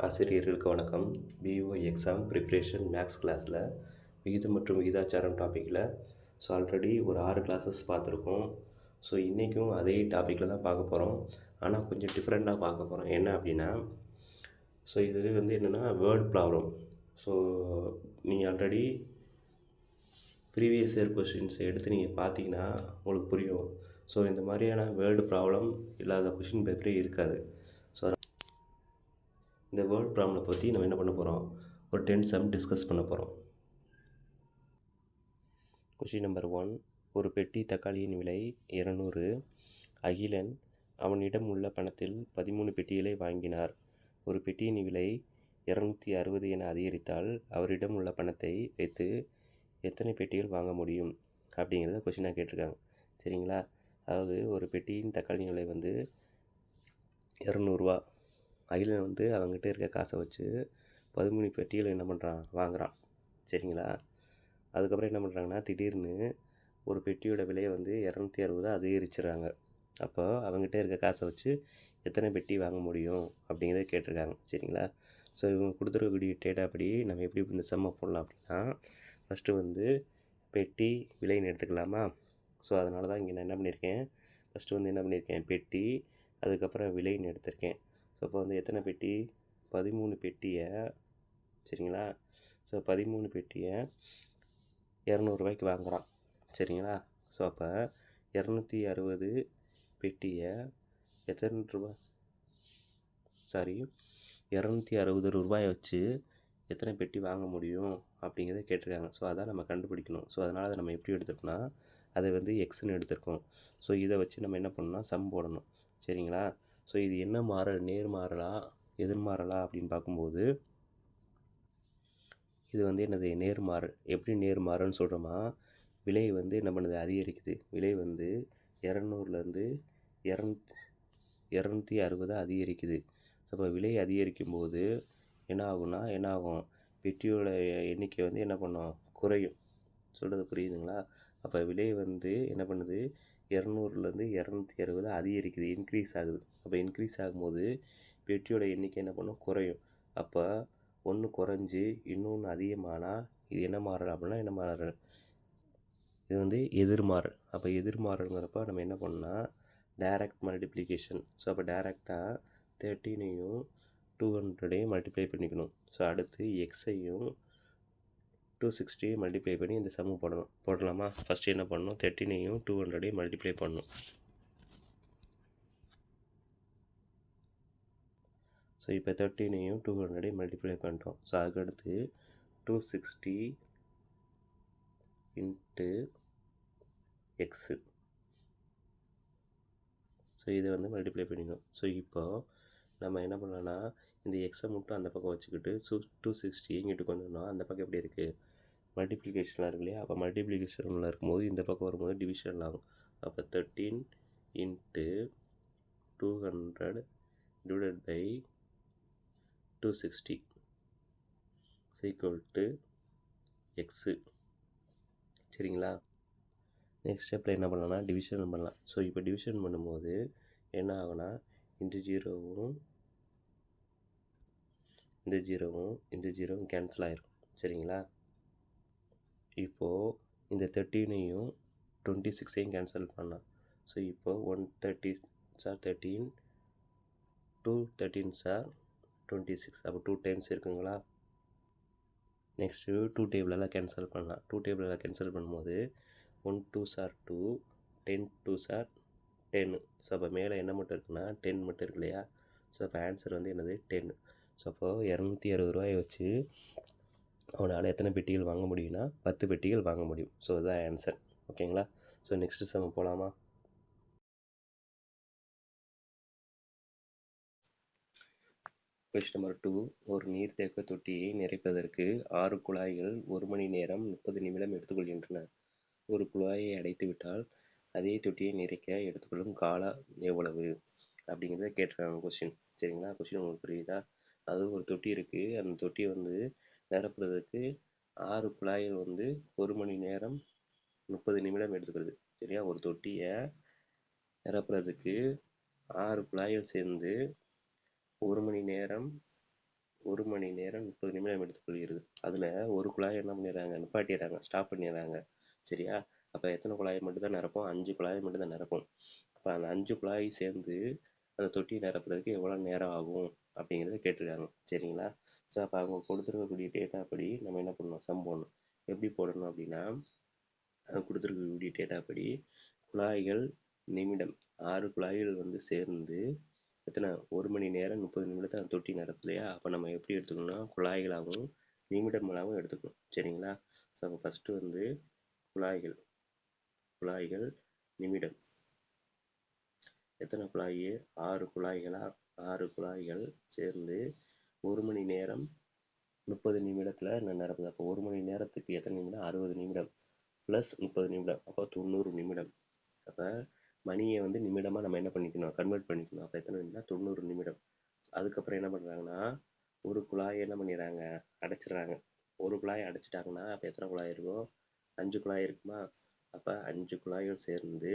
ஆசிரியர்களுக்கு வணக்கம். PO exam preparation maths கிளாஸில் விகிதம் மற்றும் விகிதாச்சாரம் டாப்பிக்கில் ஆல்ரெடி ஒரு 6 கிளாஸஸ் பார்த்துருக்கோம். இன்றைக்கும் அதே டாப்பிக்கில் தான் பார்க்க போகிறோம். ஆனால் கொஞ்சம் டிஃப்ரெண்ட்டாக பார்க்க போகிறோம். என்ன அப்படின்னா இது என்னென்னா வேர்ட் ப்ராப்ளம். நீங்கள் ஆல்ரெடி ப்ரீவியஸ் இயர் கொஷின்ஸ் எடுத்து நீங்கள் பார்த்தீங்கன்னா உங்களுக்கு புரியும். இந்த மாதிரியான வேர்டு ப்ராப்ளம் இல்லாத கொஷின் பேப்பரே இருக்காது. இந்த வேர்ட் ப்ராப்ளம் பற்றி நம்ம என்ன பண்ண போகிறோம், ஒரு 10 சம் டிஸ்கஸ் பண்ண போகிறோம். Question number 1. ஒரு பெட்டி தக்காளியின் விலை 200. அகிலன் அவனிடம் உள்ள பணத்தில் 13 பெட்டிகளை வாங்கினார். ஒரு பெட்டியின் விலை 260 என அதிகரித்தால் அவரிடம் உள்ள பணத்தை வைத்து எத்தனை பெட்டிகள் வாங்க முடியும் அப்படிங்கிறத கொஷினாக கேட்டிருக்காங்க. சரிங்களா? அதாவது ஒரு பெட்டியின் தக்காளியின் விலை 200 ரூபா. அகிலன் அவங்ககிட்ட இருக்க காசை வச்சு 13 பெட்டிகள் என்ன பண்ணுறான், வாங்குகிறான். சரிங்களா? அதுக்கப்புறம் என்ன பண்ணுறாங்கன்னா, திடீர்னு ஒரு பெட்டியோட விலையை 260 அதிகரிச்சிடுறாங்க. அப்போ அவங்ககிட்ட இருக்க காசை வச்சு எத்தனை பெட்டி வாங்க முடியும் அப்படிங்கிறத கேட்டிருக்காங்க. சரிங்களா? இவங்க கொடுத்துருக்கக்கூடிய டேட்டாப்படி நம்ம எப்படி இந்த சம்மை போடலாம் அப்படின்னா, ஃபஸ்ட்டு பெட்டி விலைன்னு எடுத்துக்கலாமா? அதனால தான் இங்கே நான் என்ன பண்ணியிருக்கேன், ஃபஸ்ட்டு என்ன பண்ணியிருக்கேன், பெட்டி, அதுக்கப்புறம் விலைன்னு எடுத்திருக்கேன். அப்போ எத்தனை பெட்டி, 13 பெட்டியை, சரிங்களா? 13 பெட்டியை 200 ரூபாய்க்கு வாங்குகிறான். சரிங்களா? அப்போ 260 பெட்டியை எத்தனை ரூபா, 260 ரூபாயை வச்சு எத்தனை பெட்டி வாங்க முடியும் அப்படிங்கிறத கேட்டிருக்காங்க. அதான் நம்ம கண்டுபிடிக்கணும். அதனால் அதை நம்ம எப்படி எடுத்துருக்கோம்னா, அதை எக்ஸ்ன்னு எடுத்துருக்கோம். இதை வச்சு நம்ம என்ன பண்ணணும்னா சம் போடணும். சரிங்களா? இது என்ன மாறல், நேர்மாறலா எதிர்மாறலா அப்படின்னு பார்க்கும்போது இது என்னது, நேர்மாறல். எப்படி நேர்மாறல்னு சொல்கிறோமா, விலை என்ன பண்ணுது, அதிகரிக்குது. விலை 200லேருந்து 260 அதிகரிக்குது. அப்போ விலை அதிகரிக்கும் போது என்ன ஆகும், பெட்டியோட எண்ணிக்கை என்ன பண்ணும், குறையும். சொல்கிறது புரியுதுங்களா? அப்போ விலை என்ன பண்ணுது, 200லேருந்து 260 அதிகரிக்குது, இன்க்ரீஸ் ஆகுது. அப்போ இன்க்ரீஸ் ஆகும்போது பெட்டியோட எண்ணிக்கை என்ன பண்ணும், குறையும். அப்போ ஒன்று குறைஞ்சி இன்னொன்று அதிகமானால் இது என்ன மாறல் அப்படின்னா, என்ன மாறல், இது எதிர்மாறல். அப்போ எதிர்மாறல்ங்கிறப்ப நம்ம என்ன பண்ணோம்னா டைரக்ட் மல்டிப்ளிகேஷன். அப்போ டைரெக்டாக 13ஐயும் 200ஐயும் மல்டிப்ளை பண்ணிக்கணும். அடுத்து எக்ஸையும் 260 மல்டிப்ளை பண்ணி இந்த சம்மு போடலாமா? ஃபஸ்ட்டு என்ன பண்ணணும், 13ஐயும் 200ஐயும் மல்டிப்ளை பண்ணணும். இப்போ 13ஐயும் 200ஐயும் மல்டிப்ளை பண்ணிட்டோம். அதுக்கடுத்து 260 இன்ட்டு எக்ஸு. இதை மல்டிப்ளை பண்ணிக்கணும். இப்போ நம்ம என்ன பண்ணலான்னா, இந்த எக்ஸை மட்டும் அந்த பக்கம் வச்சுக்கிட்டு 260 இங்கிட்டு கொண்டு வந்தோம்னா அந்த பக்கம் எப்படி இருக்குது, மல்டிப்ளிகேஷனில் இருக்கு இல்லையா? அப்போ மல்டிப்ளிகேஷனில் இருக்கும்போது இந்த பக்கம் வரும்போது டிவிஷன் ஆகும். அப்போ 13 into 200 divided by 260 equal to x. சரிங்களா? நெக்ஸ்ட் ஸ்டெப்பில் என்ன பண்ணலாம்னா டிவிஷன் பண்ணலாம். இப்போ டிவிஷன் பண்ணும்போது என்ன ஆகுனா, இந்த ஜீரோவும் இந்த ஜீரோவும் கேன்சல் ஆயிரும். சரிங்களா? இப்போது இந்த 13ஐயும் 26ஐயும் கேன்சல் பண்ணலாம். இப்போது 130 சார் 13, 2 13 சார் 26. அப்போ 2 டைம்ஸ் இருக்குங்களா? நெக்ஸ்ட்டு 2 டேபிளெல்லாம் கேன்சல் பண்ணலாம். 2 டேபிளெல்லாம் கேன்சல் பண்ணும்போது 1 2 சார் 2, 10 2 சார் 10. அப்போ மேலே என்ன மட்டும் இருக்குன்னா 10 மட்டும் இருக்கு இல்லையா? அப்போ ஆன்சர் என்னது, 10. அப்போது 260 ரூபாயை வச்சு அவனால் எத்தனை பெட்டிகள் வாங்க முடியும்னா 10 பெட்டிகள் வாங்க முடியும். அதுதான் ஆன்சர். ஓகேங்களா? நெக்ஸ்ட்டு சம் போகலாமா? Question number 2. ஒரு நீர்த்தேக்க தொட்டியை நிறைப்பதற்கு 6 குழாய்கள் 1 மணி நேரம் 30 நிமிடம் எடுத்துக்கொள்கின்றன. ஒரு குழாயை அடைத்துவிட்டால் அதே தொட்டியை நிறைக்க எடுத்துக்கொள்ளும் காலம் எவ்வளவு அப்படிங்கிறத கேட்டிருக்காங்க கொஸ்டின். சரிங்களா? கொஸ்டின் உங்களுக்கு புரியுதா? அது ஒரு தொட்டி இருக்குது. அந்த தொட்டியை நிரப்புறதுக்கு 6 குழாய்கள் 1 மணி நேரம் 30 நிமிடம் எடுத்துக்கிறது. சரியா? ஒரு தொட்டியை நிரப்புறதுக்கு 6 குழாய்கள் சேர்ந்து 1 மணி நேரம் 1 மணி நேரம் 30 நிமிடம் எடுத்துக்கொள்கிறது. அதில் ஒரு குழாயை என்ன பண்ணிடுறாங்க, நிப்பாட்டிடுறாங்க, ஸ்டாப் பண்ணிடுறாங்க. சரியா? அப்போ எத்தனை குழாயை மட்டும் தான் நிரப்போம்? 5 குழாயை மட்டும் தான் நிரப்போம். அப்போ அந்த 5 குழாய் சேர்ந்து அந்த தொட்டியை நிரப்புறதுக்கு எவ்வளோ நேரம் ஆகும் அப்படிங்கிறத கேட்டிருக்காங்க. சரிங்களா? ஸோ அப்போ அவங்க கொடுத்துருக்கக்கூடிய டேட்டா படி நம்ம என்ன பண்ணணும், சம் போடணும். எப்படி போடணும் அப்படின்னா, அவங்க கொடுத்துருக்கக்கூடிய டேட்டா படி குழாய்கள் நிமிடம் 6 குழாய்கள் வந்து சேர்ந்து எத்தனை 1 மணி நேரம் 30 நிமிடத்தை அந்த தொட்டி நிரப்பு இல்லையா? அப்போ நம்ம எப்படி எடுத்துக்கணும்னா குழாய்களாகவும் நிமிடங்களாகவும் எடுத்துக்கணும். சரிங்களா? ஸோ அப்போ ஃபஸ்ட்டு வந்து குழாய்கள் நிமிடம் எத்தனை குழாய்? 6 குழாய்கள் சேர்ந்து 1 மணி நேரம் 30 நிமிடத்தில் நான் நிரப்புது. அப்போ 1 மணி நேரத்துக்கு எத்தனை நிமிடம்? 60 நிமிடம் ப்ளஸ் 30 நிமிடம், அப்போ 90 நிமிடம். அப்போ மணியை வந்து நிமிடமாக நம்ம என்ன பண்ணிக்கணும், கன்வெர்ட் பண்ணிக்கணும். அப்போ எத்தனை நிமிடம்? 90 நிமிடம். அதுக்கப்புறம் என்ன பண்ணுறாங்கன்னா, ஒரு குழாயை என்ன பண்ணிடுறாங்க, அடைச்சிடுறாங்க. ஒரு குழாயை அடைச்சிட்டாங்கன்னா அப்போ எத்தனை குழாய் இருக்கும்? 5 குழாய் இருக்குமா? அப்போ 5 குழாய்கள் சேர்ந்து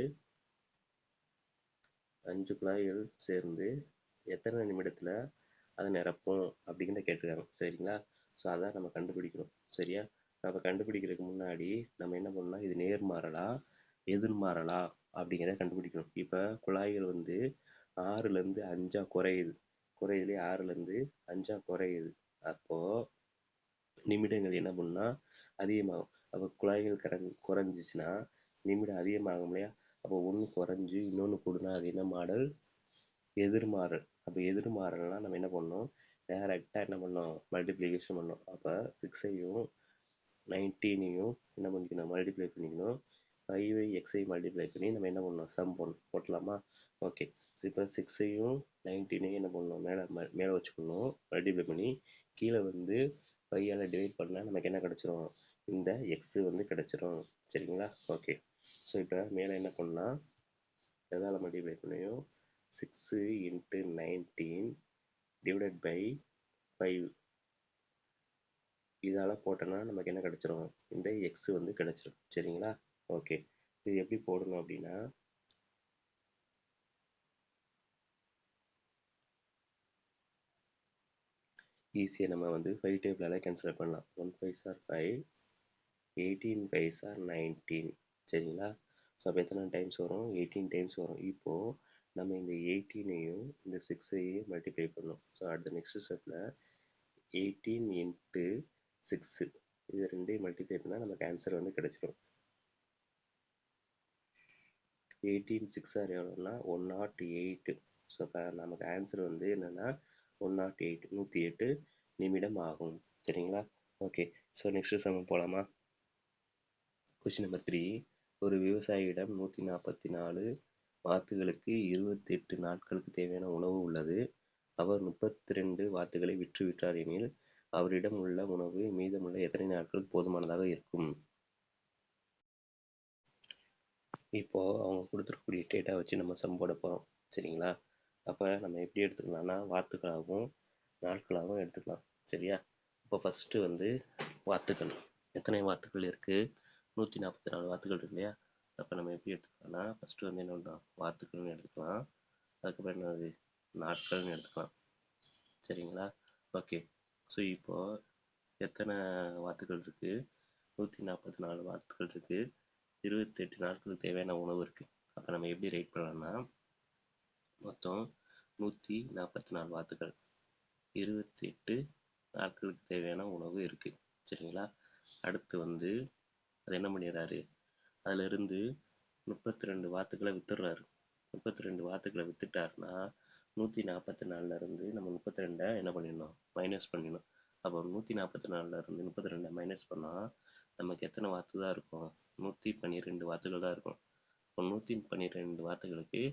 எத்தனை நிமிடத்தில் அதை நிரப்போம் அப்படிங்கிறத கேட்டிருக்காங்க. சரிங்களா? ஸோ அதான் நம்ம கண்டுபிடிக்கணும். சரியா? நம்ம கண்டுபிடிக்கிறதுக்கு முன்னாடி நம்ம என்ன பண்ணணும், இது நேர்மாறலா எதிர்மாறலா அப்படிங்கிறத கண்டுபிடிக்கணும். இப்போ குழாய்கள் வந்து 6லேருந்து 5ஆக குறையுது. 6லேருந்து 5ஆக குறையுது. அப்போது நிமிடங்கள் என்ன பண்ணுன்னா அதிகமாகும். அப்போ குழாய்கள் குறைஞ்சிச்சின்னா நிமிடம் அதிகமாகும் இல்லையா? அப்போ ஒன்று குறைஞ்சி இன்னொன்று கூடுனா அது என்ன மாடல்? எதிர்மாறல். அப்போ எதிர்மாறல்னா நம்ம என்ன பண்ணணும், டேரெக்டாக என்ன பண்ணோம், மல்டிப்ளிகேஷன் பண்ணோம். அப்போ 6ஐயும் 19ஐயும் என்ன பண்ணிக்கணும், மல்டிப்ளை பண்ணிக்கணும். 5ஐ எக்ஸை மல்டிப்ளை பண்ணி நம்ம என்ன பண்ணணும், சம் போட்டலாமா? ஓகே. ஸோ இப்போ 6ஐயும் 19ஐயும் என்ன பண்ணணும், மேலே வச்சுக்கணும், மல்டிப்ளை பண்ணி கீழே வந்து 5ஆல் டிவைட் பண்ணால் நமக்கு என்ன கிடச்சிரும், இந்த எக்ஸு வந்து கிடச்சிரும். சரிங்களா? ஓகே. ஸோ இப்போ மேலே என்ன பண்ணால் எதால் மல்டிப்ளை பண்ணியும் 6 × 19 டிவைடட் பை 5 இதால் போட்டோன்னா நமக்கு என்ன கிடச்சிரும், இந்த எக்ஸ் வந்து கிடச்சிரும். சரிங்களா? ஓகே. இது எப்படி போடணும் அப்படின்னா, ஈஸியாக நம்ம வந்து 5 டேபிளால் கேன்சல் பண்ணலாம். 1 5s are 5, 18 5s are 19. சரிங்களா? ஸோ அப்போ எத்தனை டைம்ஸ் வரும்? 18 டைம்ஸ் வரும். இப்போது நம்ம இந்த 18ஐயும் இந்த 6ஐயும் மல்டிப்ளை பண்ணணும். ஸோ அடுத்த நெக்ஸ்ட் ஸ்டெப்பில் 18 × 6 இது ரெண்டையும் மல்டிப்ளை பண்ணால் நமக்கு ஆன்சர் வந்து கிடச்சிரும். 18 6 எவ்வளோன்னா 108. ஸோ இப்போ நமக்கு ஆன்சர் வந்து என்னென்னா 108 108 நிமிடம் ஆகும். சரிங்களா? ஓகே. ஸோ நெக்ஸ்ட் சம் போகலாமா? Question number 3. ஒரு விவசாயியிடம் 144 வாத்துகளுக்கு 28 நாட்களுக்கு தேவையான உணவு உள்ளது. அவர் 32 வாத்துகளை விற்றுவிட்டார் எனில் அவரிடம் உள்ள உணவு மீதமுள்ள எத்தனை நாட்களுக்கு போதுமானதாக இருக்கும்? இப்போது அவங்க கொடுத்துருக்கக்கூடிய டேட்டா வச்சு நம்ம சம் போட போகிறோம். சரிங்களா? அப்போ நம்ம எப்படி எடுத்துக்கலாம்னா வாத்துக்களாகவும் நாட்களாகவும் எடுத்துக்கலாம். சரியா? இப்போ ஃபஸ்ட்டு வந்து வாத்துக்கள். எத்தனை வாத்துக்கள் இருக்குது? 144 வாத்துக்கள் இருக்கு இல்லையா? அப்போ நம்ம எப்படி எடுத்துக்கலாம்னா ஃபஸ்ட்டு வந்து என்ன பண்ணுறோம், வாத்துக்கள்னு எடுத்துக்கலாம். அதுக்கப்புறம் என்னது, நாட்கள்னு எடுத்துக்கலாம். சரிங்களா? ஓகே. ஸோ இப்போது எத்தனை வாத்துக்கள் இருக்குது? 144 வாத்துக்கள் இருக்குது. 28 நாட்களுக்கு தேவையான உணவு இருக்குது. அப்போ நம்ம எப்படி ரைட் பண்ணலாம்னா மொத்தம் 144 வாத்துக்கள், 28 நாட்களுக்கு தேவையான உணவு இருக்குது. சரிங்களா? அடுத்து வந்து அது என்ன பண்ணிடுறாரு, அதிலிருந்து 32 வாத்துக்களை வித்துடுறாரு. 32 வாத்துக்களை வித்துட்டாருன்னா 144லேருந்து நம்ம 32 என்ன பண்ணிடணும், மைனஸ் பண்ணிடணும். அப்போ 144லேருந்து 32 மைனஸ் பண்ணால் நமக்கு எத்தனை வாத்து தான் இருக்கும்? 112 வாத்துகள் தான் இருக்கும். இப்போ 112 வாத்துகளுக்கு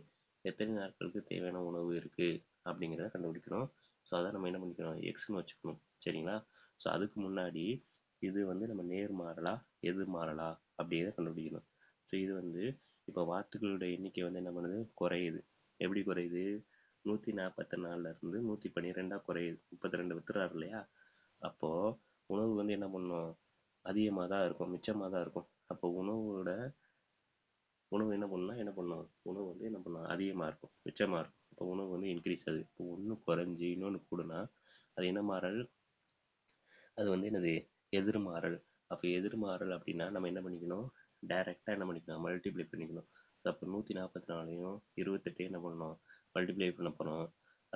எத்தனை நாட்களுக்கு தேவையான உணவு இருக்குது அப்படிங்கிறத கண்டுபிடிக்கணும். ஸோ அதை நம்ம என்ன பண்ணிக்கணும், எக்ஸ்னு வச்சுக்கணும். சரிங்களா? ஸோ அதுக்கு முன்னாடி இது வந்து நம்ம நேர்மாறலா எதிர்மாறலா அப்படிங்கிறத கண்டுபிடிக்கணும். ஸோ இது வந்து இப்போ வாத்துக்களோட எண்ணிக்கை வந்து என்ன பண்ணுது, குறையுது. எப்படி குறையுது? 144லேருந்து 112 குறையுது. 32 வித்துறாரு இல்லையா? அப்போது உணவு வந்து என்ன பண்ணும், அதிகமாக தான் இருக்கும், மிச்சமாக தான் இருக்கும். அப்போ உணவோட உணவு என்ன பண்ணும் உணவு வந்து என்ன பண்ணும் அதிகமாக இருக்கும், மிச்சமாக இருக்கும். இப்போ உணவு வந்து இன்க்ரீஸ் ஆகுது. இப்போ ஒன்று குறைஞ்சி இன்னொன்று கூடுனா அது என்ன மாறல்? அது வந்து என்னது? எதிர்மாறல். அப்போ எதிர்மாறல் அப்படின்னா நம்ம என்ன பண்ணிக்கணும்? டைரெக்டாக என்ன பண்ணிக்கணும்? மல்டிப்ளை பண்ணிக்கணும். ஸோ அப்போ 144யும் 28 என்ன பண்ணணும்? மல்டிப்ளை பண்ண போகிறோம்.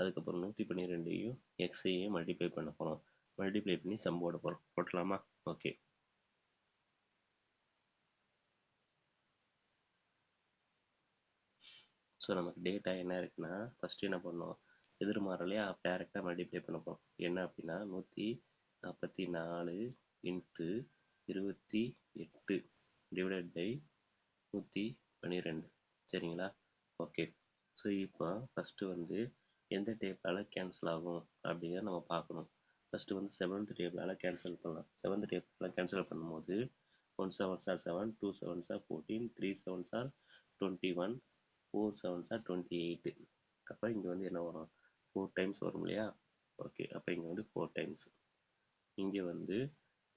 அதுக்கப்புறம் 112யும் எக்ஸையும் மல்டிப்ளை பண்ண போகிறோம். மல்டிப்ளை பண்ணி சம் போட போகிறோம். போட்டலாமா? ஓகே. ஸோ நமக்கு டேட்டா என்ன இருக்குன்னா, ஃபஸ்ட்டு என்ன பண்ணோம்? எதிர்மாறலையே டேரெக்டாக மல்டிப்ளை பண்ண போகிறோம். என்ன அப்படின்னா 144 இன்ட்டு 28 டிவைடட் பை 112. சரிங்களா? ஓகே. ஸோ இப்போ ஃபஸ்ட்டு வந்து எந்த டேபிளால் கேன்சல் ஆகும் அப்படிங்கிறத நம்ம பார்க்கணும். ஃபஸ்ட்டு வந்து 7th டேபிளால் கேன்சல் பண்ணலாம். 7th டேபிளால் கேன்சல் பண்ணும்போது 1 7s are 7, 2 7s are 14, 3 7s are 21, 4 7s are 28. அப்போ இங்கே வந்து என்ன வரும்? 4 டைம்ஸ் வரும் இல்லையா? ஓகே. அப்போ இங்கே வந்து 4 டைம்ஸ். இங்கே வந்து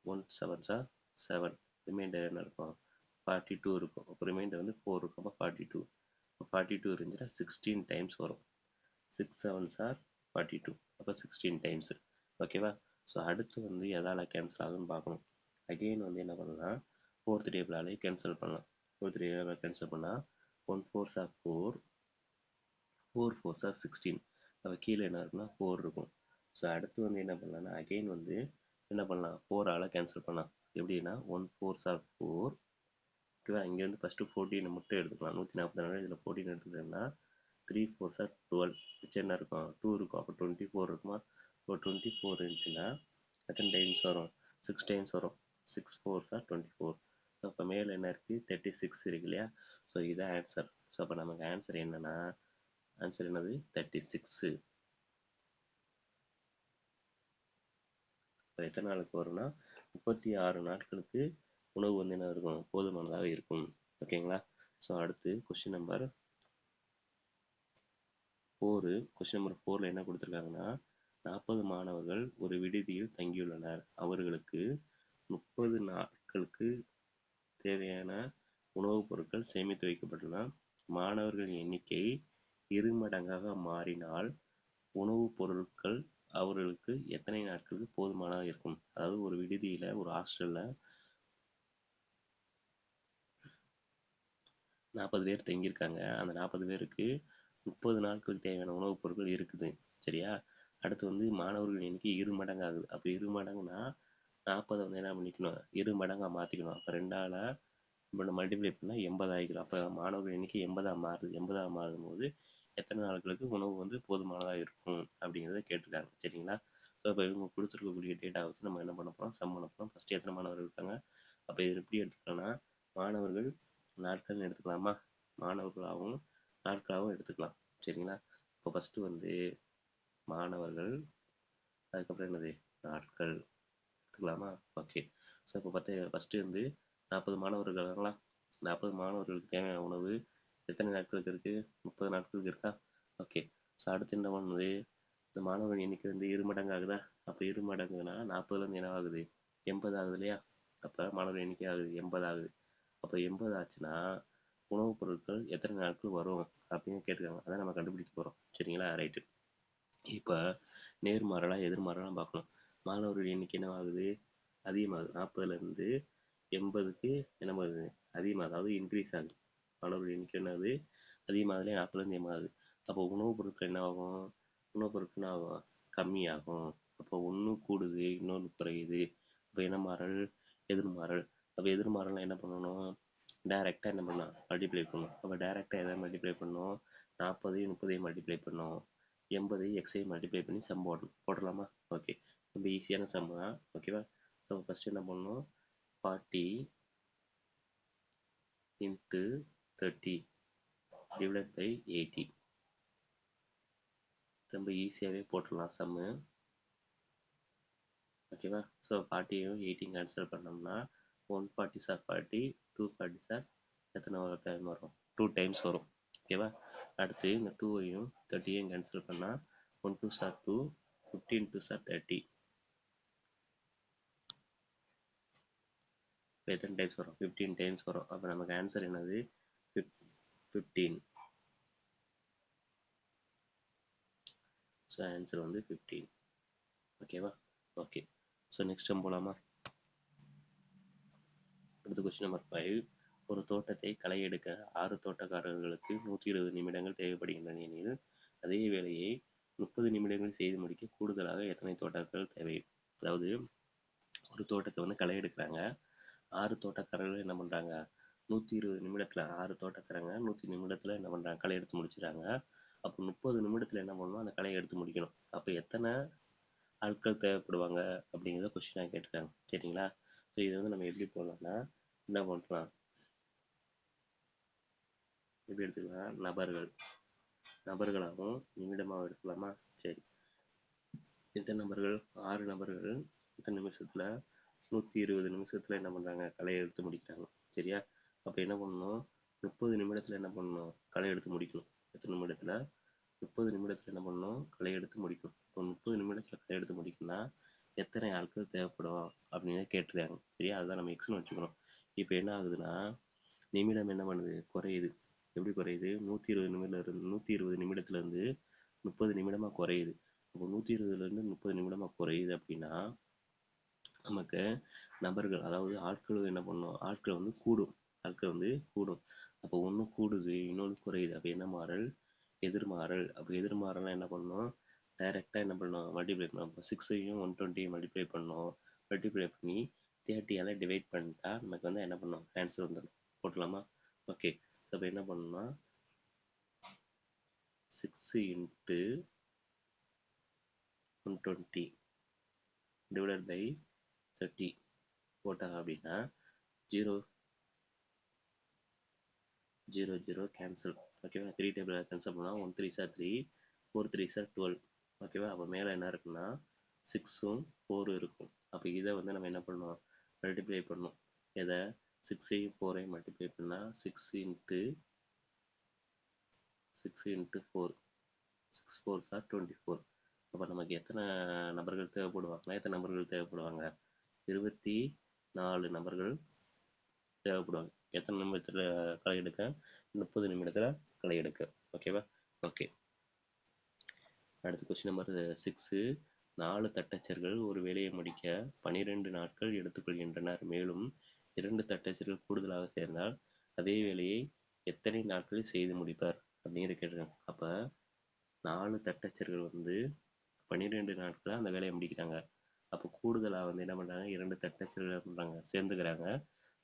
1 7s are 7. ரிமைண்டர் என்ன இருக்கும்? 42 இருக்கும். அப்போ ரிமைண்டர் வந்து 4 இருக்கும். அப்போ 42. இப்போ 42 இருந்துச்சுன்னா 16 டைம்ஸ் வரும். 6 7s are 42. அப்போ 16 டைம்ஸ். ஓகேவா? ஸோ அடுத்து வந்து எதால் கேன்சல் ஆகுதுன்னு பார்க்கணும். அகெயின் வந்து என்ன பண்ணலாம்? 4th டேபிளாலே கேன்சல் பண்ணலாம். 4th டேபிளால் கேன்சல் பண்ணால் 1 4s are 4, 4 4s are 16. அப்போ கீழே என்ன இருக்குன்னா 4 இருக்கும். ஸோ அடுத்து வந்து என்ன பண்ணலாம்னா அகெயின் வந்து என்ன பண்ணலாம்? 4ஆல் கேன்சல் பண்ணலாம். எப்படின்னா 1 4s are 4. ஓகேவா? இங்கேருந்து ஃபஸ்ட்டு 14 மட்டும் எடுத்துக்கலாம். 144 இதில் 14 எடுத்துக்கிட்டோம்னா 3 4s are 12. மிச்சம் என்ன இருக்கும்? 2 இருக்கும். அப்போ 24 இருக்குமா? இப்போ 24 இருந்துச்சுன்னா எத்தனை டைம்ஸ் வரும்? 6 டைம்ஸ் வரும். 6 4s are 24. அப்போ மேலே என்ன இருக்குது? 36 இருக்கு இல்லையா? ஸோ இதான் ஆன்சர். ஸோ அப்போ நமக்கு ஆன்சர் என்னன்னா, ஆன்சர் என்னது? 36. இப்போ எத்தனை நாளுக்கு வரும்னா 36 நாட்களுக்கு உணவு வந்து என்ன இருக்கும்? போதுமானதாக இருக்கும். ஓகேங்களா? ஸோ அடுத்து கொஸ்டின் நம்பர் 4. கொஸ்டின் நம்பர் 4ல் என்ன கொடுத்துருக்காங்கன்னா, 40 மாணவர்கள் ஒரு விடுதியில் தங்கியுள்ளனர். அவர்களுக்கு 30 நாட்களுக்கு தேவையான உணவுப் பொருட்கள் சேமித்து வைக்கப்பட்டுள்ளன. மாணவர்களின் எண்ணிக்கை இருமடங்காக மாறினால் உணவுப் பொருட்கள் அவர்களுக்கு எத்தனை நாட்களுக்கு போதுமானதாக இருக்கும்? அதாவது ஒரு விடுதியில், ஒரு ஹாஸ்டலில் 40 பேர் தங்கியிருக்காங்க. அந்த 40 பேருக்கு 30 நாட்களுக்கு தேவையான உணவுப் பொருட்கள் இருக்குது. சரியா? அடுத்து வந்து மாணவர்கள் எண்ணிக்கை 2 மடங்கு ஆகுது. அப்போ 2 மடங்குனா 40 வந்து என்ன பண்ணிக்கணும்? 2 மடங்காக மாற்றிக்கணும். அப்போ 2ஆல் இப்போ மல்டிப்ளை பண்ணால் 80 ஆகிடும். அப்போ மாணவர்கள் எண்ணிக்கை 80ஆக மாறுது. 80ஆக மாறும்போது எத்தனை நாட்களுக்கு உணவு வந்து போதுமானதாக இருக்கும் அப்படிங்கிறத கேட்டிருக்காங்க. சரிங்களா? ஸோ இப்போ இவங்க கொடுத்துருக்கக்கூடிய டேட்டா வச்சு நம்ம என்ன பண்ண போகிறோம்? சம் பண்ண போகிறோம். ஃபஸ்ட்டு எத்தனை மாணவர்கள் இருக்காங்க? அப்போ இது எப்படி எடுத்துக்கலாம்னா, மாணவர்கள் நாட்கள்னு எடுத்துக்கலாமா? மாணவர்களாகவும் நாட்களாகவும் எடுத்துக்கலாம். சரிங்களா? இப்போ ஃபஸ்ட்டு வந்து மாணவர்கள், அதுக்கப்புறம் என்னது? நாட்கள் எடுத்துக்கலாமா? ஓகே. ஸோ இப்போ ஃபஸ்ட்டு வந்து 40 மாணவர்கள் இருக்காங்களா? 40 மாணவர்களுக்கு தேவையான உணவு எத்தனை நாட்களுக்கு இருக்குது? 30 நாட்களுக்கு இருக்கா? ஓகே. ஸோ அடுத்து என்ன பண்ணுது? இந்த மாணவர்கள் எண்ணிக்கை வந்து 2 மடங்கு ஆகுதா? அப்போ 2 மடங்குனா 40லேருந்து என்ன ஆகுது? 80 ஆகுது இல்லையா? அப்போ மாணவர் எண்ணிக்கை ஆகுது 80 ஆகுது. அப்போ 80 ஆச்சுன்னா உணவுப் பொருட்கள் எத்தனை நாட்கள் வரும் அப்படின்னு கேட்டிருக்காங்க. அதான் நம்ம கண்டுபிடிக்க போகிறோம். சரிங்களா? ரைட்டு. இப்போ நேர்மாறலாக எதிர்மாறலாம் பார்க்கணும். மாணவர்கள் எண்ணிக்கை என்ன ஆகுது? அதிகமாகுது. 40லேருந்து 80க்கு என்ன ஆகுது? அதிகமாக, அதாவது இன்க்ரீஸ் ஆகுது. மாணவர்கள் எண்ணிக்கை என்னது? அதிகமாகலே 40லேருந்து 80 ஆகுது. அப்போ உணவுப் பொருட்கள் என்ன ஆகும்? உணவுப் பொருட்கள் என்ன ஆகும்? கம்மியாகும். அப்போ ஒன்று கூடுது, இன்னொன்று குறையுது. அப்போ என்ன மாறல்? எதிர்மாறல். அப்போ எதிர்மாறல்னா என்ன பண்ணணும்? டைரெக்டாக என்ன பண்ணலாம்? மல்டிப்ளை பண்ணணும். அப்போ டைரெக்டாக எதை மல்டிப்ளை பண்ணணும்? 40 30 மல்டிப்ளை பண்ணணும். 80 எக்ஸை மல்டிப்ளை பண்ணி சம் போடலாமா? ஓகே. ரொம்ப ஈஸியான சம் தான். ஓகேவா? ஸோ ஃபஸ்ட்டு என்ன பண்ணணும்? 40 இன்ட்டு 30 டிவைட் பை 80. ரொம்ப ஈஸியாகவே போட்டுடலாம் சம்மு. ஓகேவா? ஸோ 40யும் 80 கேன்சல் பண்ணோம்னா 140 சார் 40, 240 சார் எத்தனை டைம் வரும்? 2 டைம்ஸ் வரும். ஓகேவா? அடுத்து இந்த 2ஐயும் 30யும் கேன்சல் பண்ணால் 1 2 சார் 2, 15 2 சார் 30. இப்போ எத்தனை டைம்ஸ் வரும்? 15 டைம்ஸ் வரும். அப்போ நமக்கு ஆன்சர் என்னது? 15. ஸோ ஆன்சர் வந்து 15. ஓகேவா? ஓகே. ஸோ நெக்ஸ்ட் டைம் போகலாமா? அடுத்த கொஸ்டின் நம்பர் 5. ஒரு தோட்டத்தை களை எடுக்க 6 தோட்டக்காரர்களுக்கு 120 நிமிடங்கள் தேவைப்படுகின்றன எனில் அதே வேலையை 30 நிமிடங்கள் செய்து முடிக்க கூடுதலாக எத்தனை தோட்டக்காரர்கள் தேவை? அதாவது ஒரு தோட்டத்தை வந்து களை எடுக்கிறாங்க. 6 தோட்டக்காரர்கள் என்ன பண்ணுறாங்க, 120 நிமிடத்தில் 6 தோட்டக்காரங்க 100 நிமிடத்தில் என்ன பண்ணுறாங்க, களை எடுத்து முடிச்சிடறாங்க. அப்போ 30 நிமிடத்தில் என்ன பண்ணணும், அந்த களையை எடுத்து முடிக்கணும். அப்போ எத்தனை ஆட்கள் தேவைப்படுவாங்க அப்படிங்கிறத கொஸ்டினாக கேட்டிருக்காங்க. சரிங்களா? ஸோ இதை வந்து நம்ம எப்படி போடலாம்னா, என்ன பண்ணலாம், எப்படி எடுத்துக்கலாம், நபர்களாகவும் நிமிடமாகவும் எடுத்துக்கலாமா? சரி. எத்தனை நபர்கள்? 6 நபர்கள் எத்தனை நிமிஷத்தில், 120 நிமிஷத்தில் என்ன பண்ணுறாங்க, களையை எடுத்து முடிக்கிறாங்க. சரியா? அப்போ என்ன பண்ணணும், 30 நிமிடத்தில் என்ன பண்ணணும், களை எடுத்து முடிக்கணும். எத்தனை நிமிடத்தில்? 30 நிமிடத்தில் என்ன பண்ணணும், களை எடுத்து முடிக்கணும். இப்போ 30 நிமிடத்தில் களை எடுத்து முடிக்கணும்னா எத்தனை ஆட்கள் தேவைப்படும் அப்படின்னு கேட்டிருக்காங்க. சரியா? அதுதான் நம்ம எக்ஸ்னு வச்சுக்கணும். இப்போ என்ன ஆகுதுன்னா, நிமிடம் என்ன பண்ணுது, குறையுது. எப்படி குறையுது? 120 நிமிடத்துலேருந்து 30 நிமிடமாக குறையுது. அப்போ 120லேருந்து 30 நிமிடமாக குறையுது அப்படின்னா நமக்கு நபர்கள், அதாவது ஆட்கள் என்ன பண்ணும், ஆட்கள் வந்து கூடும். அப்போ ஒன்று கூடுது, இன்னொன்று குறையுது. அப்போ என்ன மாறல்? எதிர்மாறல். அப்போ எதிர்மாறல்னா என்ன பண்ணணும், டைரெக்டாக என்ன பண்ணணும், மல்டிப்ளை பண்ணணும். அப்போ 6ஐயும் 120 மல்டிப்ளை பண்ணணும். மல்டிப்ளை பண்ணி 30ஆல் டிவைட் பண்ணிட்டா நமக்கு வந்து என்ன பண்ணணும், ஆன்சர் வந்துடும். போட்டலாமா? ஓகே. ஸோ அப்போ என்ன பண்ணணும்னா 6 × 120 டிவைடட் பை 30 போட்டாங்க அப்படின்னா 0 0 0 கேன்சல். ஓகேவா? 3 டேபிள் கேன்சல் பண்ணால் 1 3 சார் 3, 4 3 சார் 12. ஓகேவா? அப்போ மேலே என்ன இருக்குன்னா 6ம் 4 இருக்கும். அப்போ இதை வந்து நம்ம என்ன பண்ணணும், மல்டிப்ளை பண்ணணும். எதை? 6ஐயும் 4ஐயும் மல்டிப்ளை பண்ணால் 6 × 4, 6 4 சார் 24. அப்போ நமக்கு எத்தனை நபர்கள் தேவைப்படுவாங்க? 24 நபர்கள் தேவைப்படுவாங்க. எத்தனை நிமிடத்தில் களை எடுக்க? 30 நிமிடத்தில் களை எடுக்க. ஓகேவா? ஓகே. அடுத்த கொஸ்டின் நம்பர் 6. 4 தட்டச்சர்கள் ஒரு வேலையை முடிக்க 12 நாட்கள் எடுத்துக்கொள்கின்றனர். மேலும் 2 தட்டச்சர்கள் கூடுதலாக சேர்ந்தால் அதே வேலையை எத்தனை நாட்களில் செய்து முடிப்பார் அப்படின்னு கேட்டிருக்காங்க. அப்போ 4 தட்டச்சர்கள் வந்து 12 நாட்களில் அந்த வேலையை முடிக்கிறாங்க. அப்போ கூடுதலாக வந்து என்ன பண்ணுறாங்க, 2 தட்டச்சர்கள் பண்ணுறாங்க,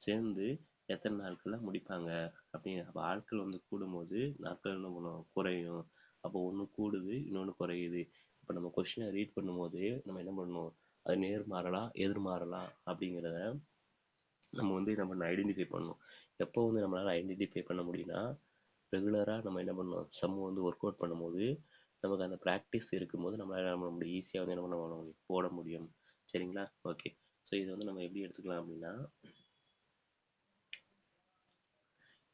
சேர்ந்து எத்தனை நாட்களில் முடிப்பாங்க அப்படின்னு. அப்போ ஆட்கள் வந்து கூடும்போது நாட்கள் என்ன பண்ணும், குறையும். அப்போ ஒன்று கூடுது, இன்னொன்று குறையுது. இப்போ நம்ம கொஸ்டினை ரீட் பண்ணும்போது நம்ம என்ன பண்ணணும், அது நேர்மாறலா எதிர்மாறலா அப்படிங்கிறத நம்ம வந்து என்ன பண்ண ஐடென்டிஃபை பண்ணணும். எப்போ வந்து நம்மளால் ஐடென்டிஃபை பண்ண முடியும்னா, ரெகுலராக நம்ம என்ன பண்ணணும், சம் வந்து ஒர்க் அவுட் பண்ணும்போது நமக்கு அந்த ப்ராக்டிஸ் இருக்கும்போது நம்மளால் என்ன பண்ண முடியும், ஈஸியாக வந்து என்ன பண்ண முடியும், போட முடியும். சரிங்களா? ஓகே. ஸோ இதை வந்து நம்ம எப்படி எடுத்துக்கலாம் அப்படின்னா,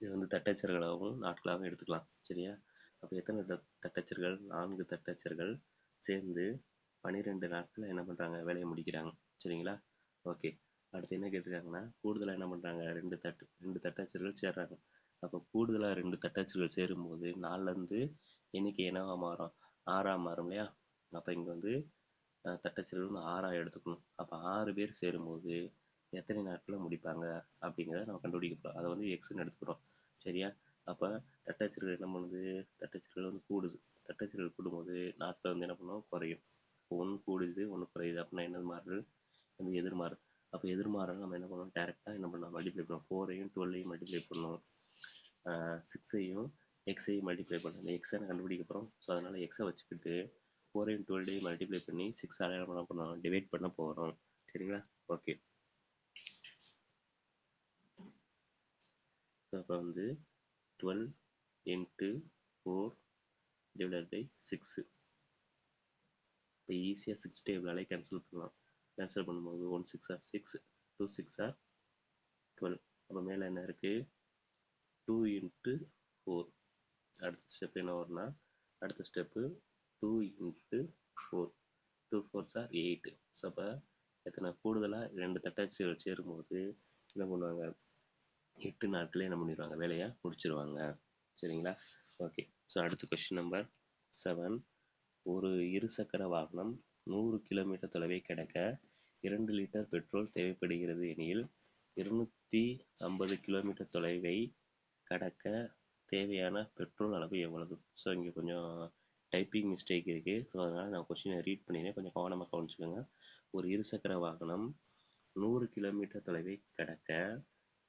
இது வந்து தட்டச்சர்களாகவும் நாட்களாகவும் எடுத்துக்கலாம். சரியா? அப்போ எத்தனை தட்டச்சர்கள்? 4 தட்டச்சர்கள் சேர்ந்து 12 நாட்கள் என்ன பண்ணுறாங்க, வேலையை முடிக்கிறாங்க. சரிங்களா? ஓகே. அடுத்து என்ன கேட்டிருக்காங்கன்னா, கூடுதலாக என்ன பண்ணுறாங்க, 2 தட்டச்சர்கள் சேர்றாங்க. அப்போ கூடுதலாக 2 தட்டச்சர்கள் சேரும்போது 4லேருந்து எண்ணிக்கை என்னவா மாறும், 6ஆக மாறும் இல்லையா? அப்போ இங்கே வந்து தட்டச்சர்கள் வந்து 6ஆக எடுத்துக்கணும். அப்போ 6 பேர் சேரும்போது எத்தனை நாட்களில் முடிப்பாங்க அப்படிங்கிறத நம்ம கண்டுபிடிக்க போகிறோம். அதை வந்து எக்ஸ்ன்னு எடுத்துக்கிறோம். சரியா? அப்போ தட்டச்சர்கள் என்ன பண்ணுது, தட்டச்சர்கள் வந்து கூடுது. தட்டச்சர்கள் கூடும்போது நாட்கள் வந்து என்ன பண்ணும், குறையும். ஒன்று கூடுது, ஒன்று குறையுது. அப்படின்னா என்ன மாறுது, வந்து எதிர்மாறுது. அப்போ எதிர்மாறல் நம்ம என்ன பண்ணணும், டேரெக்டாக என்ன பண்ணலாம், மல்டிப்ளை பண்ணணும். 4ஐயும் 12ஐயும் மல்டிப்ளை பண்ணணும். 6ஐயும் எக்ஸையும் மல்டிப்ளை பண்ணணும். இந்த எக்ஸை கண்டுபிடிக்க போகிறோம். ஸோ அதனால் எக்ஸை வச்சுக்கிட்டு 4ஐயும் 12ஐயும் மல்டிப்ளை பண்ணி 6ஆல் என்ன பண்ணணும், டிவைட் பண்ண போகிறோம். சரிங்களா? ஓகே. ஸோ அப்போ வந்து 12 × 4 டிவைடட் பை 6. இப்போ ஈஸியாக 6 டேபிளாலே கேன்சல் பண்ணலாம். கேன்சல் பண்ணும்போது 1 6 ஆர் 6, 2 6 ஆர் 12. அப்போ மேலே என்ன இருக்குது, 2 × 4. அடுத்த ஸ்டெப் என்ன வரும்னா, அடுத்த ஸ்டெப்பு 2 × 4, 2 4s ஆர் 8. ஸோ அப்போ எத்தனை கூடுதலாக 2 தட்டச்சுகள் சேரும்போது என்ன பண்ணுவாங்க, 8 நாட்களே என்ன பண்ணிடுவாங்க, வேலையை முடிச்சிருவாங்க. சரிங்களா? ஓகே. ஸோ அடுத்த கொஸ்டின் நம்பர் 7. ஒரு இருசக்கர வாகனம் 100 கிலோமீட்டர் தொலைவை கடக்க 2 லிட்டர் பெட்ரோல் தேவைப்படுகிறது எனில் 250 கிலோமீட்டர் தொலைவை கடக்க தேவையான பெட்ரோல் அளவு எவ்வளவு? ஸோ இங்கே கொஞ்சம் டைப்பிங் மிஸ்டேக் இருக்குது. ஸோ அதனால் நான் கொஸ்டினை ரீட் பண்ணினேன், கொஞ்சம் கவனமாக கவனிச்சுக்கோங்க. ஒரு இருசக்கர வாகனம் 100 கிலோமீட்டர் தொலைவை கடக்க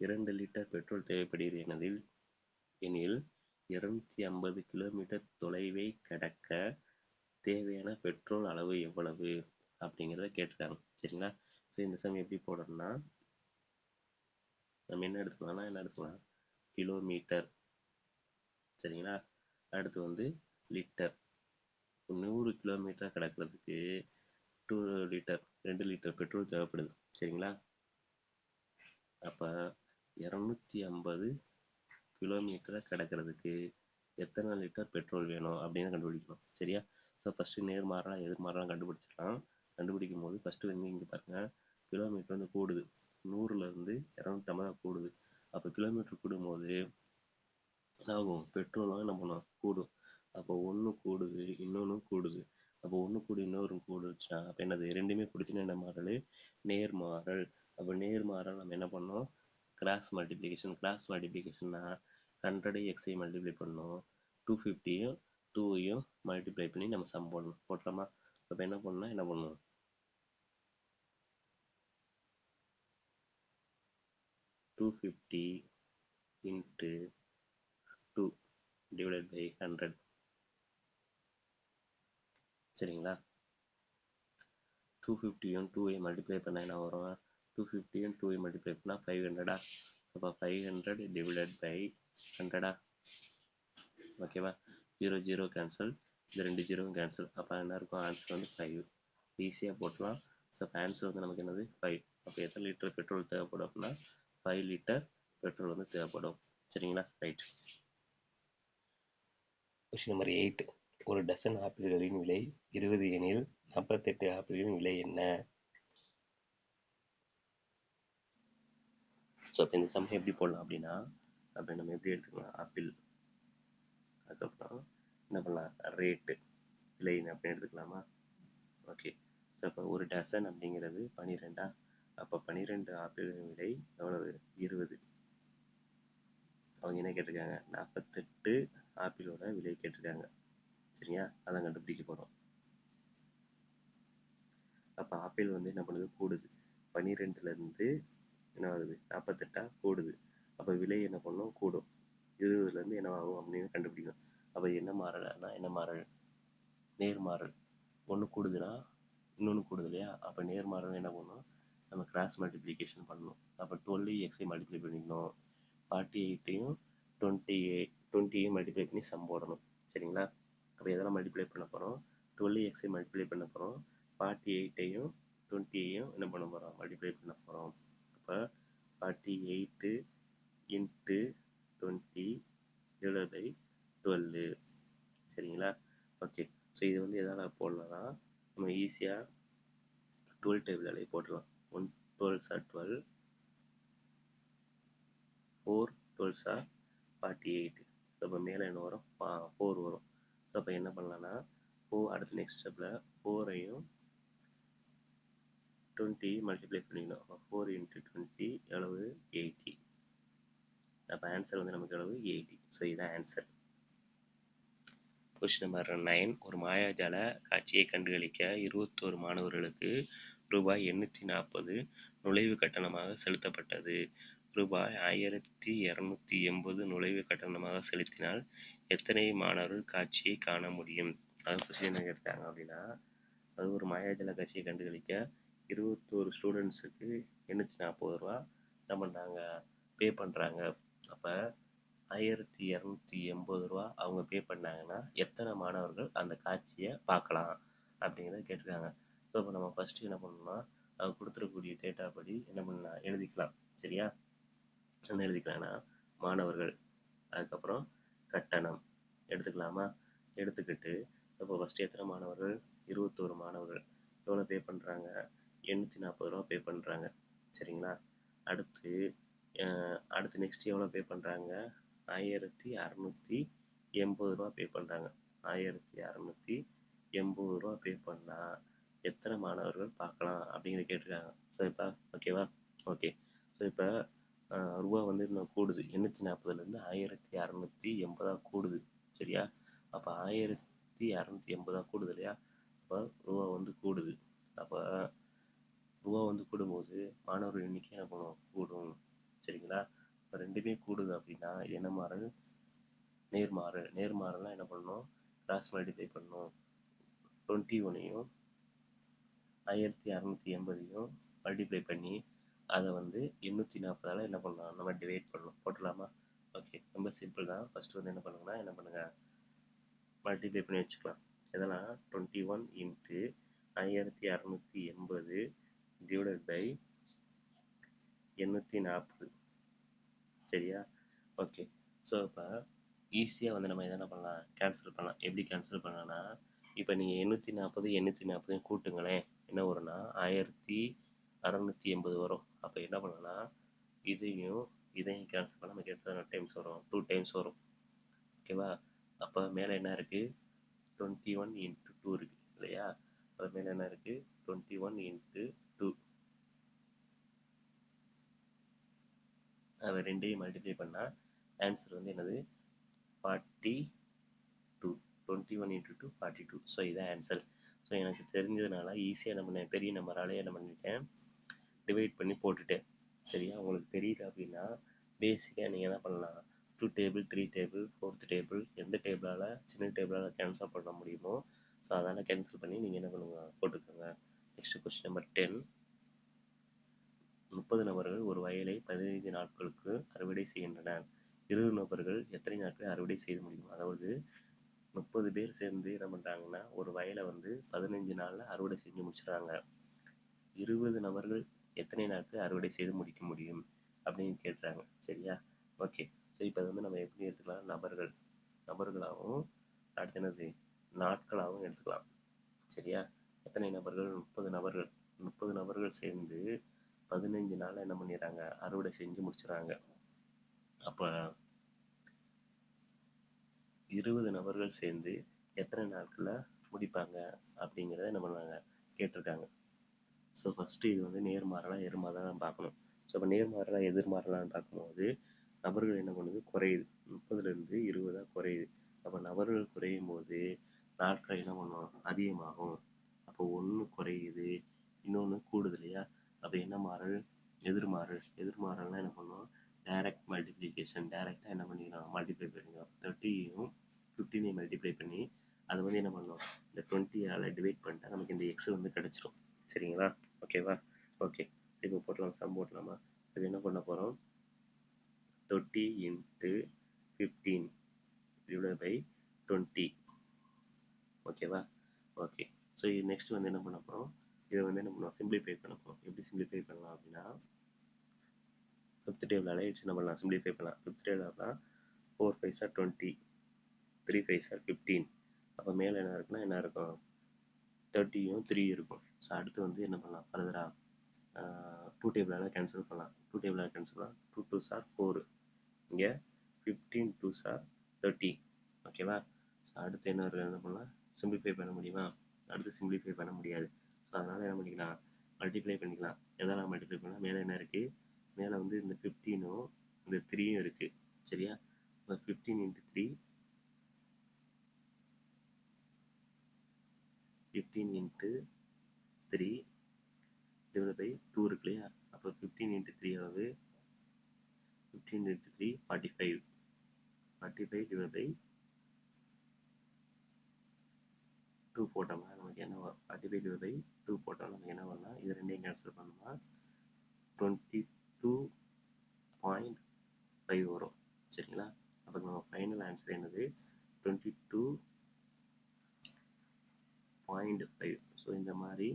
2 லிட்டர் பெட்ரோல் தேவைப்படுகிறது எனில் 250 கிலோமீட்டர் தொலைவை கடக்க தேவையான பெட்ரோல் அளவு எவ்வளவு அப்படிங்கிறத கேட்டிருக்காங்க. சரிங்களா? ஸோ இந்த சமயம் எப்படி போடணும்னா, நம்ம என்ன எடுத்துக்கலாம், கிலோமீட்டர். சரிங்களா? அடுத்து வந்து லிட்டர். 100 கிலோமீட்டர் கிடக்கிறதுக்கு 2 லிட்டர் பெட்ரோல் தேவைப்படுது. சரிங்களா? அப்போ 250 கிலோமீட்டரை கிடக்கிறதுக்கு எத்தனை லிட்டர் பெட்ரோல் வேணும் அப்படின்னு கண்டுபிடிக்கணும். சரியா? ஸோ ஃபஸ்ட்டு நேர்மாறலாம் எதிர்மாறலாம் கண்டுபிடிச்சிக்கலாம். கண்டுபிடிக்கும் போது ஃபஸ்ட்டு வந்து இங்கே பாருங்கள், கிலோமீட்டர் வந்து கூடுது, 100லேருந்து 250 கூடுது. அப்போ கிலோமீட்டர் கூடும்போது ஆகும், பெட்ரோலும் என்ன பண்ணும், கூடும். அப்போ ஒன்று கூடுது, இன்னொன்று கூடுது. அப்போ ஒன்று கூடு இன்னொரு கூடுச்சுன்னா அப்போ என்னது, ரெண்டுமே பிடிச்சின்னா என்ன மாறல், நேர்மாறல். அப்போ நேர்மாறல் நம்ம என்ன பண்ணோம், கிராஸ் மல்டிப்ளிகேஷன்னா 100 எக்ஸை மல்டிப்ளை பண்ணணும், 250யும் 2ஐயும் மல்டிப்ளை பண்ணி நம்ம சம் பண்ணணும். போட்டோமா? அப்போ என்ன பண்ணணும், 250 into 2 divided by 100. சரிங்களா? 250யும் 2ஐயும் மல்டிப்ளை பண்ணால் என்ன வரும், 250யும் 2ஐயும் மல்டிப்ளை பண்ணால் 500. அப்போ 500 டிவைடட் பை 100. ஓகேவா? 0 0 கேன்சல், இது 2 0 கேன்சல். அப்போ என்ன இருக்கும், ஆன்சர் வந்து 5. ஈஸியாக போட்டலாம். ஸோ ஆன்சர் வந்து நமக்கு என்னது 5. அப்போ எத்தனை லிட்டர் பெட்ரோல் தேவைப்படும் அப்படின்னா 5 லிட்டர் பெட்ரோல் வந்து தேவைப்படும். சரிங்களா? ரைட். Question number 8. ஒரு டசன் ஆப்பிள்களின் விலை 20 எனில் 48 ஆப்பிள்களின் விலை என்ன? ஸோ அப்போ இந்த சமயம் எப்படி போடலாம் அப்படின்னா, அப்போ நம்ம எப்படி எடுத்துக்கலாம், ஆப்பிள், அதுக்கப்புறம் என்ன பண்ணலாம், ரேட்டு, விலை அப்படின்னு எடுத்துக்கலாமா? ஓகே. ஸோ அப்போ ஒரு டசன் அப்படிங்கிறது 12. அப்போ 12 ஆப்பிள்களின் விலை எவ்வளவு, 20. அவங்க என்ன கேட்டிருக்காங்க, 48 ஆப்பிளோட விலை கேட்டிருக்காங்க. சரியா? அதான் கண்டுபிடிக்க போகிறோம். அப்போ ஆப்பிள் வந்து என்ன பண்ணுது, கூடுது. 12லேருந்து என்ன ஆகுது, 48 கூடுது. அப்போ விலை என்ன பண்ணும், கூடும். 20லேருந்து என்ன ஆகும் அப்படின்னு கண்டுபிடிக்கணும். அப்போ என்ன மாறலைன்னா, என்ன மாறல், நேர்மாறல். ஒன்று கூடுதுன்னா இன்னொன்று கூடுது இல்லையா? அப்போ நேர்மாறல் என்ன பண்ணணும், நம்ம கிராஸ் மல்டிப்ளிகேஷன் பண்ணணும். அப்போ 12 எக்ஸை மல்டிப்ளை பண்ணிக்கணும், 48யும் 20யும் மல்டிப்ளை பண்ணி சம் போடணும். சரிங்களா? அப்போ எதெல்லாம் மல்டிப்ளை பண்ண போகிறோம், 12 எக்ஸை மல்டிப்ளை பண்ண போகிறோம், 48யும் 20யும் என்ன பண்ண போகிறோம், மல்டிப்ளை பண்ண போகிறோம். அப்போ 48 இன்ட்டு 20 டிவைடட் பை 12. சரிங்களா? ஓகே. ஸோ இது வந்து எதால் போடலாம்னா, நம்ம ஈஸியாக 12 டேபிளாலே போட்டுடலாம். 1 12s are 12, 4 12s are 48. So அப்போ மேலே என்ன வரும், 4 வரும். ஸோ அப்போ என்ன பண்ணலான்னா, அடுத்த நெக்ஸ்ட் ஸ்டெப்பில் 4ஐயும் 20 மல்டிப்ளை பண்ணிக்கணும். அப்போ 4 இன்ட்டு 20 எவ்வளவு, 80. அப்போ ஆன்சர் வந்து நமக்கு எவ்வளவு, 80. ஸோ இதுதான் ஆன்சர். Question number 9. ஒரு மாயாஜால காட்சியை கண்டுகளிக்க 21 மாணவர்களுக்கு ரூபாய் 840 நுழைவு கட்டணமாக செலுத்தப்பட்டது. ரூபாய் 1280 நுழைவு கட்டணமாக செலுத்தினால் எத்தனை மாணவர்கள் காட்சியை காண முடியும்? அது கொஸ்டின் என்ன கேட்டாங்க அப்படின்னா, அது ஒரு மாயாஜால காட்சியை கண்டுகளிக்க 21 ஸ்டூடெண்ட்ஸுக்கு 840 ரூபா என்ன பண்ணுறாங்க, பே பண்ணுறாங்க. அப்போ 1280 ரூபா அவங்க பே பண்ணாங்கன்னா எத்தனை மாணவர்கள் அந்த காட்சியை பார்க்கலாம் அப்படிங்கிறத கேட்டிருக்காங்க. ஸோ இப்போ நம்ம ஃபஸ்ட்டு என்ன பண்ணணும்னா, அவங்க கொடுத்துருக்கக்கூடிய டேட்டா படி என்ன பண்ணலாம், எழுதிக்கலாம். சரியா? என்ன எழுதிக்கலாம்னா, மாணவர்கள், அதுக்கப்புறம் கட்டணம் எடுத்துக்கலாமா? எடுத்துக்கிட்டு இப்போ ஃபஸ்ட்டு எத்தனை மாணவர்கள், 21 மாணவர்கள் எவ்வளோ பே பண்ணுறாங்க, 840 ரூபா பே பண்ணுறாங்க. சரிங்களா? அடுத்து நெக்ஸ்ட் எவ்வளோ பே பண்ணுறாங்க, 1680 ரூபா பே பண்ணுறாங்க. 1680 ரூபா பே பண்ணால் எத்தனை மாணவர்கள் பார்க்கலாம் அப்படிங்கிறத கேட்டிருக்காங்க. ஸோ இப்போ ஓகேவா? ஓகே. ஸோ இப்போ ரூபா வந்து இன்னும் கூடுது. 840லேருந்து 1680 கூடுது. சரியா? அப்போ 1680 கூடுது இல்லையா? அப்போ ரூபா வந்து கூடுது. அப்போ ரூபா வந்து கூடும்போது மாணவர்கள் எண்ணிக்கை என்ன பண்ணும்? கூடும். சரிங்களா? இப்போ ரெண்டுமே கூடுது அப்படின்னா என்ன மாறல்? நேர்மாறல். நேர்மாறல்னா என்ன பண்ணணும்? கிராஸ் மல்டிப்ளை பண்ணணும். 21ஐயும் 1680ஐயும் மல்டிப்ளை பண்ணி அதை வந்து 840ஆல் என்ன பண்ணலாம்? நம்ம டிவைட் பண்ணணும். போட்டலாமா? ஓகே, ரொம்ப சிம்பிள் தான். ஃபஸ்ட்டு வந்து என்ன பண்ணுங்கன்னா என்ன பண்ணுங்கள், மல்டிப்ளை பண்ணி வச்சுக்கலாம். இதெல்லாம் 21 இன்ட்டு 1680 டிவைடட் பை 840. சரியா? ஓகே. ஸோ இப்போ ஈஸியாக வந்து நம்ம என்ன பண்ணலாம்? கேன்சல் பண்ணலாம். எப்படி கேன்சல் பண்ணலாம்னா, இப்போ நீங்கள் 840 கூட்டுங்களேன். என்ன வரும்னா 1680 வரும். அப்போ என்ன பண்ணலாம், இதையும் கேன்சல் பண்ணால் நமக்கு எத்தனை டைம்ஸ் வரும்? 2 டைம்ஸ் வரும். ஓகேவா? அப்போ மேலே என்ன இருக்குது? 21 இன்ட்டு 2 இருக்குது இல்லையா? அது மேலே என்ன இருக்குது? 21 இன்ட்டு 2. அதை ரெண்டையும் மல்டிப்ளை பண்ணால் ஆன்சர் வந்து என்னது? 42. 21 இன்ட்டு 2 42. ஸோ இதான் ஆன்சர். ஸோ எனக்கு தெரிஞ்சதுனால ஈஸியாக என்ன பண்ணேன், பெரிய நம்பராலே என்ன பண்ணிட்டேன், டிவைட் பண்ணி போட்டுட்டேன். சரியா? உங்களுக்கு தெரியல அப்படின்னா பேசிக்காக நீங்கள் என்ன பண்ணலாம், 2 டேபிள் 3 டேபிள் 4th டேபிள் எந்த டேபிளால் சின்ன டேபிளால் கேன்சல் பண்ண முடியுமோ ஸோ அதனால் கேன்சல் பண்ணி நீங்கள் என்ன பண்ணுங்க, போட்டுக்கோங்க. Next question number 10. 30 நபர்கள் ஒரு வயலை 15 நாட்களுக்கு அறுவடை செய்கின்றனர். 20 நபர்கள் எத்தனை நாட்கள் அறுவடை செய்ய முடியும்? அதாவது 30 பேர் சேர்ந்து என்ன பண்ணுறாங்கன்னா ஒரு வயலை வந்து 15 நாளில் அறுவடை செஞ்சு முடிச்சிடறாங்க. 20 நபர்கள் எத்தனை நாட்கள் அறுவடை செய்து முடிக்க முடியும் அப்படின்னு கேட்டுறாங்க. சரியா? ஓகே. ஸோ இப்போ வந்து நம்ம எப்படி எடுத்துக்கலாம்? நபர்களாகவும் அடுத்து என்னது நாட்களாகவும் எடுத்துக்கலாம். சரியா? எத்தனை நபர்கள்? 30 நபர்கள் சேர்ந்து 15 நாளில் என்ன பண்ணிடுறாங்க, அறுவடை செஞ்சு முடிச்சிடறாங்க. அப்போ 20 நபர்கள் சேர்ந்து எத்தனை நாட்களில் முடிப்பாங்க அப்படிங்கிறத என்ன பண்ணுவாங்க, கேட்டிருக்காங்க. ஸோ ஃபஸ்ட்டு இது வந்து நேர்மாறலாக எதிர்மாறலாம் பார்க்கணும். ஸோ இப்போ நேர்மாறலாக எதிர்மாறலான்னு பார்க்கும்போது நபர்கள் என்ன பண்ணுது? குறையுது. 30லேருந்து 20 குறையுது. அப்போ நபர்கள் குறையும் போது நாட்கள் என்ன பண்ணும்? அதிகமாகும். அப்போ ஒன்று குறையுது, இன்னொன்று கூடுது இல்லையா? அப்போ என்ன மாறல்? எதிர்மாறல். எதிர்மாறல்னா என்ன பண்ணும்? Direct multiplication. டைரக்டாக என்ன பண்ணிக்கலாம்? மல்டிப்ளை பண்ணிக்கலாம். 30யும் 15ஐயும் மல்டிப்ளை பண்ணி அதை வந்து என்ன பண்ணணும்? இந்த 20ஆல் டிவைட் பண்ணிட்டா நமக்கு இந்த எக்ஸ் வந்து கிடச்சிரும். சரிங்களா? ஓகேவா? ஓகே. இப்போ போட்டலாம், சம் போட்டலாமா? இது என்ன பண்ண போகிறோம்? 30 இன்ட்டு 15 டிவைட் பை 20. ஓகேவா? ஓகே. ஸோ இது நெக்ஸ்ட் வந்து என்ன பண்ண போகிறோம்? இதை வந்து என்ன பண்ணுவோம்? சிம்பிளிஃபை பண்ண போகிறோம். எப்படி சிம்பிளிஃபை பண்ணலாம் அப்படின்னா, 5th டேபிளால் என்ன பண்ணலாம்? சிம்பிளிஃபை பண்ணலாம். 5th டேபிளாக 4 5s 20, 3 5s 15. அப்போ மேலே என்ன இருக்குன்னா என்ன இருக்கும்? 30யும் 3 இருக்கும். ஸோ அடுத்து வந்து என்ன பண்ணலாம்? ஃபர்தராக 2 டேபிளால் கேன்சல் பண்ணலாம். 2 டேபிளால் கேன்சல் பண்ணலாம். 2 2s 4. இங்கே 15 2s 30. ஓகேவா? ஸோ அடுத்து என்ன இருக்குது? என்ன பண்ணலாம்? சிம்பிளிஃபை பண்ண முடியுமா? அடுத்து சிம்பிளிஃபை பண்ண முடியாது. ஸோ அதனால் என்ன பண்ணிக்கலாம்? மல்டிப்ளை பண்ணிக்கலாம். எதெல்லாம் மல்டிப்ளை பண்ணலாம்? மேலே என்ன இருக்குது? மேலே வந்து இந்த 15ம் இந்த 3யும் இருக்குது. சரியா? இப்போ 15 இன்ட்டு 3 15 இன்ட்டு 3 டிவைட் பை 2 இருக்கு இல்லையா? அப்போ 15 இன்ட்டு 3 ஆகுது 15 இன்ட்டு 3 45. 45 டிவைட் பை 2 போட்டோம்னா நமக்கு என்ன வரும்? 45 டிவைட் பை 2 போட்டோம்னா நமக்கு என்ன வரும்னா, இது ரெண்டையும் கேன்சல் பண்ணோம்னா 22.5 வரும். சரிங்களா? அப்போ நம்ம ஃபைனல் ஆன்சர் என்னது? 22.5. ஸோ இந்த மாதிரி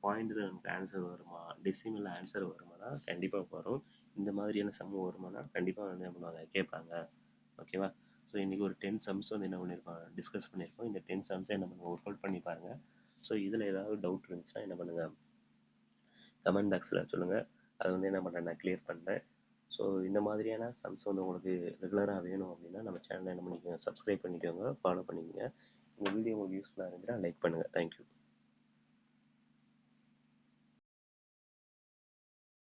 பாயிண்டில் நமக்கு ஆன்சர் வருமா, டெசிமலில் ஆன்சர் வருமானா கண்டிப்பாக வரும். இந்த மாதிரியான சம் வருமானா கண்டிப்பாக வந்து என்ன பண்ணுவாங்க, கேட்பாங்க. ஓகேவா? ஸோ இன்றைக்கி ஒரு 10 சம்ஸ் வந்து என்ன பண்ணியிருக்கோம், டிஸ்கஸ் பண்ணியிருக்கோம். இந்த 10 சம்ஸை என்ன பண்ணுங்கள், ஒர்க் அவுட் பண்ணி பாருங்கள். ஸோ இதில் ஏதாவது டவுட் இருந்துச்சுன்னா என்ன பண்ணுங்கள், கமெண்ட் பாக்ஸில் சொல்லுங்கள். அதை வந்து என்ன பண்ணுறேன், நான் கிளியர் பண்ணுறேன். ஸோ இந்த மாதிரியான சம்ஸ் வந்து உங்களுக்கு ரெகுலராக வேணும் அப்படின்னா நம்ம சேனலை என்ன பண்ணிக்கோங்க, சப்ஸ்கிரைப் பண்ணிக்கோங்க, ஃபாலோ பண்ணிக்கோங்க. இந்த வீடியோ உங்களுக்கு யூஸ்ஃபுல்லாக இருந்துச்சுன்னா லைக் பண்ணுங்கள். தேங்க்யூ.